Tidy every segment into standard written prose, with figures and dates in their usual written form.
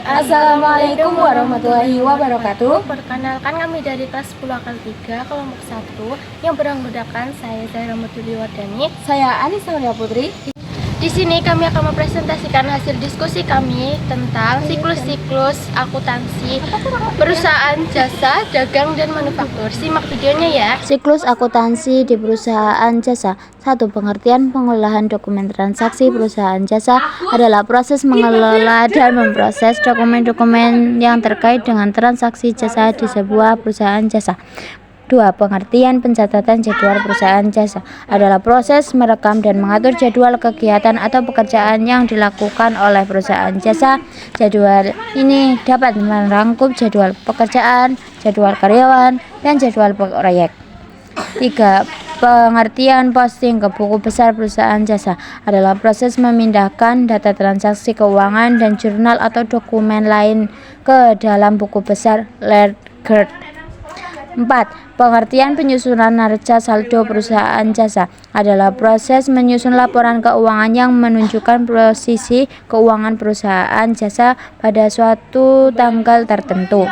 Assalamualaikum warahmatullahi wabarakatuh. Perkenalkan, kami dari kelas 10 akal 3 kelompok 1 yang beranggotakan saya Zahra Mutuli Wardani. Saya Anissa Aulia Putri. Di sini kami akan mempresentasikan hasil diskusi kami tentang siklus-siklus akuntansi perusahaan jasa, dagang, dan manufaktur. Simak videonya ya. Siklus akuntansi di perusahaan jasa. 1. Pengertian pengolahan dokumen transaksi perusahaan jasa adalah proses mengelola dan memproses dokumen-dokumen yang terkait dengan transaksi jasa di sebuah perusahaan jasa. 2. Pengertian pencatatan jadwal perusahaan jasa adalah proses merekam dan mengatur jadwal kegiatan atau pekerjaan yang dilakukan oleh perusahaan jasa. Jadwal ini dapat merangkum jadwal pekerjaan, jadwal karyawan, dan jadwal proyek. 3. Pengertian posting ke buku besar perusahaan jasa adalah proses memindahkan data transaksi keuangan dan jurnal atau dokumen lain ke dalam buku besar ledger. 4. Pengertian penyusunan neraca saldo perusahaan jasa adalah proses menyusun laporan keuangan yang menunjukkan posisi keuangan perusahaan jasa pada suatu tanggal tertentu.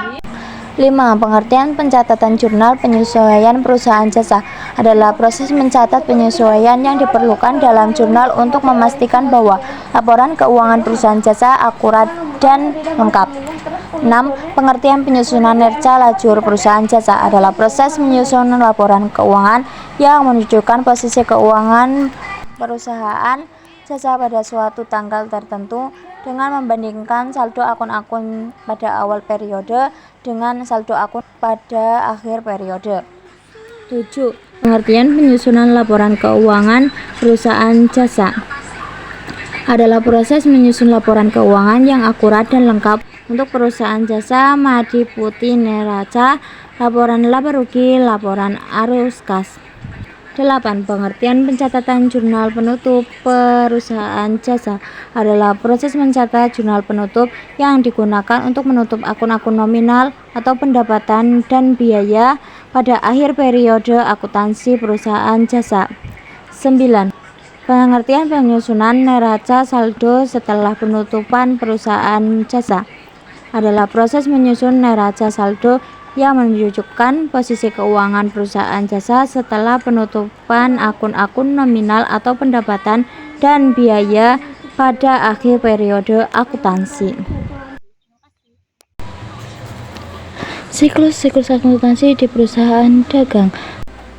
5. Pengertian pencatatan jurnal penyesuaian perusahaan jasa adalah proses mencatat penyesuaian yang diperlukan dalam jurnal untuk memastikan bahwa laporan keuangan perusahaan jasa akurat dan lengkap. 6. Pengertian penyusunan neraca lajur perusahaan jasa adalah proses menyusun laporan keuangan yang menunjukkan posisi keuangan perusahaan jasa pada suatu tanggal tertentu dengan membandingkan saldo akun-akun pada awal periode dengan saldo akun pada akhir periode. 7. Pengertian penyusunan laporan keuangan perusahaan jasa adalah proses menyusun laporan keuangan yang akurat dan lengkap untuk perusahaan jasa meliputi neraca, laporan laba rugi, laporan arus kas. 8. Pengertian pencatatan jurnal penutup perusahaan jasa adalah proses mencatat jurnal penutup yang digunakan untuk menutup akun-akun nominal atau pendapatan dan biaya pada akhir periode akuntansi perusahaan jasa. 9. Pengertian penyusunan neraca saldo setelah penutupan perusahaan jasa adalah proses menyusun neraca saldo yang menunjukkan posisi keuangan perusahaan jasa setelah penutupan akun-akun nominal atau pendapatan dan biaya pada akhir periode akuntansi. Siklus akuntansi di perusahaan dagang.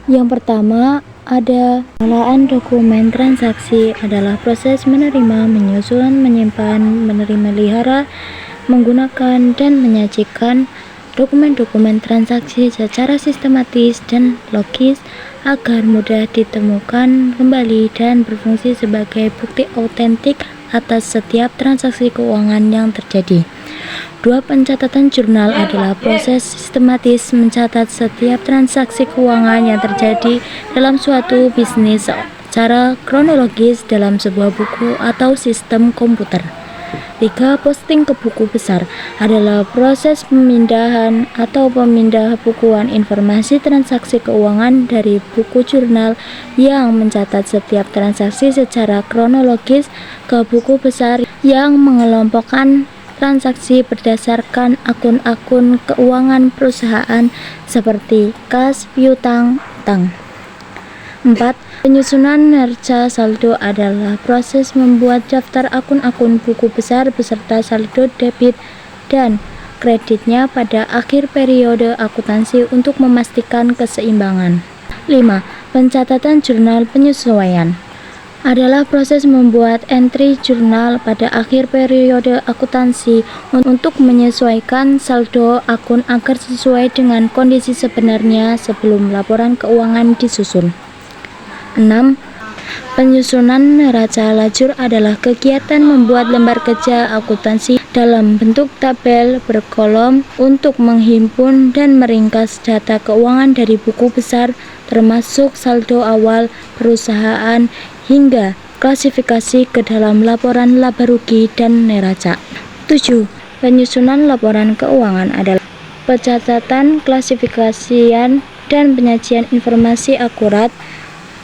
Yang pertama, ada pengelolaan dokumen transaksi adalah proses menerima, menyusun, menyimpan, memelihara, menggunakan, dan menyajikan dokumen-dokumen transaksi secara sistematis dan logis agar mudah ditemukan kembali dan berfungsi sebagai bukti autentik atas setiap transaksi keuangan yang terjadi. 2. Pencatatan jurnal adalah proses sistematis mencatat setiap transaksi keuangan yang terjadi dalam suatu bisnis secara kronologis dalam sebuah buku atau sistem komputer. 3. Posting ke buku besar adalah proses pemindahan atau pemindah bukuan informasi transaksi keuangan dari buku jurnal yang mencatat setiap transaksi secara kronologis ke buku besar yang mengelompokkan transaksi berdasarkan akun-akun keuangan perusahaan seperti kas, piutang, utang. 4. Penyusunan neraca saldo adalah proses membuat daftar akun-akun buku besar beserta saldo debit dan kreditnya pada akhir periode akuntansi untuk memastikan keseimbangan. 5. Pencatatan jurnal penyesuaian adalah proses membuat entry jurnal pada akhir periode akuntansi untuk menyesuaikan saldo akun agar sesuai dengan kondisi sebenarnya sebelum laporan keuangan disusun. 6. Penyusunan neraca lajur adalah kegiatan membuat lembar kerja akuntansi dalam bentuk tabel berkolom untuk menghimpun dan meringkas data keuangan dari buku besar termasuk saldo awal perusahaan hingga klasifikasi ke dalam laporan laba rugi dan neraca. 7. Penyusunan laporan keuangan adalah pencatatan, klasifikasian, dan penyajian informasi akurat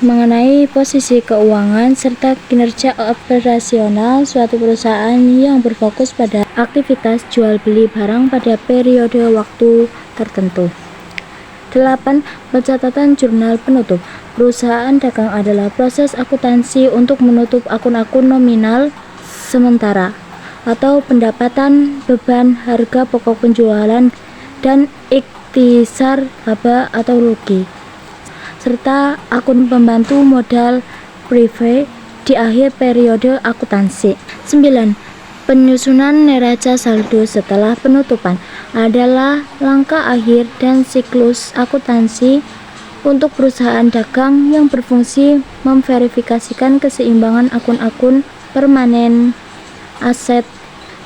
mengenai posisi keuangan serta kinerja operasional suatu perusahaan yang berfokus pada aktivitas jual beli barang pada periode waktu tertentu. 8. Pencatatan jurnal penutup. Perusahaan dagang adalah proses akuntansi untuk menutup akun-akun nominal sementara atau pendapatan, beban, harga pokok penjualan, dan ikhtisar laba atau rugi, serta akun pembantu modal prive di akhir periode akuntansi. 9. Penyusunan neraca saldo setelah penutupan adalah langkah akhir dan siklus akuntansi untuk perusahaan dagang yang berfungsi memverifikasikan keseimbangan akun-akun permanen, aset,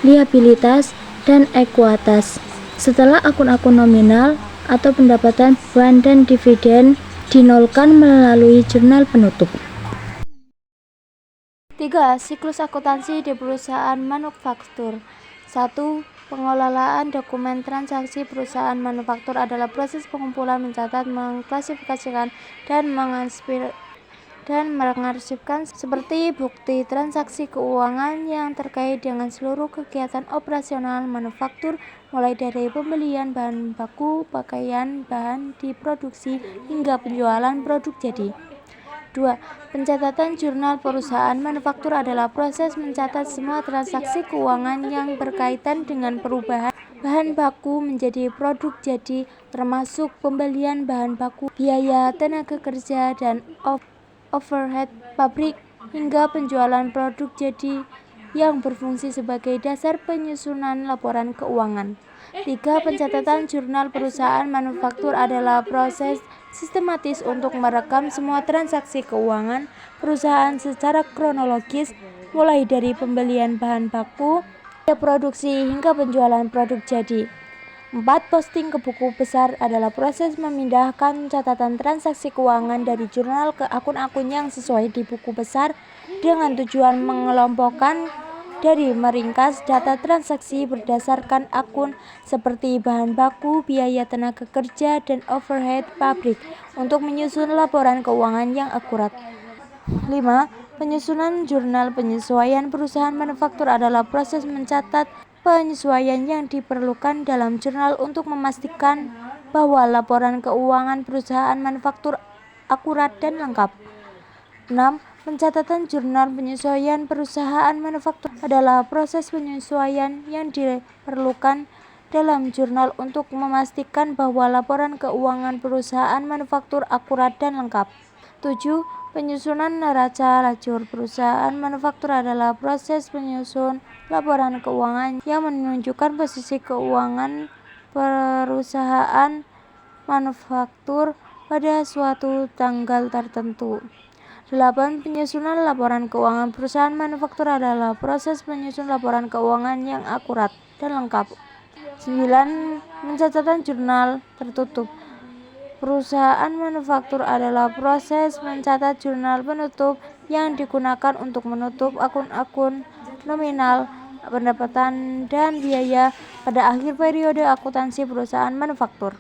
liabilitas, dan ekuitas. Setelah akun-akun nominal atau pendapatan, beban, dan dividen dinolkan melalui jurnal penutup. 3. Siklus akuntansi di perusahaan manufaktur. 1. Pengelolaan dokumen transaksi perusahaan manufaktur adalah proses pengumpulan, mencatat, mengklasifikasikan, dan mengarsipkan seperti bukti transaksi keuangan yang terkait dengan seluruh kegiatan operasional manufaktur, mulai dari pembelian bahan baku, pakaian, bahan diproduksi, hingga penjualan produk jadi. 2. Pencatatan jurnal perusahaan manufaktur adalah proses mencatat semua transaksi keuangan yang berkaitan dengan perubahan bahan baku menjadi produk jadi, termasuk pembelian bahan baku, biaya tenaga kerja, dan overhead pabrik, hingga penjualan produk jadi yang berfungsi sebagai dasar penyusunan laporan keuangan. 3. Pencatatan jurnal perusahaan manufaktur adalah proses sistematis untuk merekam semua transaksi keuangan perusahaan secara kronologis, mulai dari pembelian bahan baku, produksi, hingga penjualan produk jadi. 4. Posting ke buku besar adalah proses memindahkan catatan transaksi keuangan dari jurnal ke akun-akun yang sesuai di buku besar dengan tujuan mengelompokkan dari meringkas data transaksi berdasarkan akun seperti bahan baku, biaya tenaga kerja, dan overhead pabrik untuk menyusun laporan keuangan yang akurat. 5. Penyusunan jurnal penyesuaian perusahaan manufaktur adalah proses mencatat penyesuaian yang diperlukan dalam jurnal untuk memastikan bahwa laporan keuangan perusahaan manufaktur akurat dan lengkap. 6. Pencatatan jurnal penyesuaian perusahaan manufaktur adalah proses penyesuaian yang diperlukan dalam jurnal untuk memastikan bahwa laporan keuangan perusahaan manufaktur akurat dan lengkap. 7. Penyusunan neraca lacur perusahaan manufaktur adalah proses menyusun laporan keuangan yang menunjukkan posisi keuangan perusahaan manufaktur pada suatu tanggal tertentu. 8. Penyusunan laporan keuangan perusahaan manufaktur adalah proses menyusun laporan keuangan yang akurat dan lengkap. 9. Pencatatan jurnal tertutup perusahaan manufaktur adalah proses mencatat jurnal penutup yang digunakan untuk menutup akun-akun nominal, pendapatan, dan biaya pada akhir periode akuntansi perusahaan manufaktur.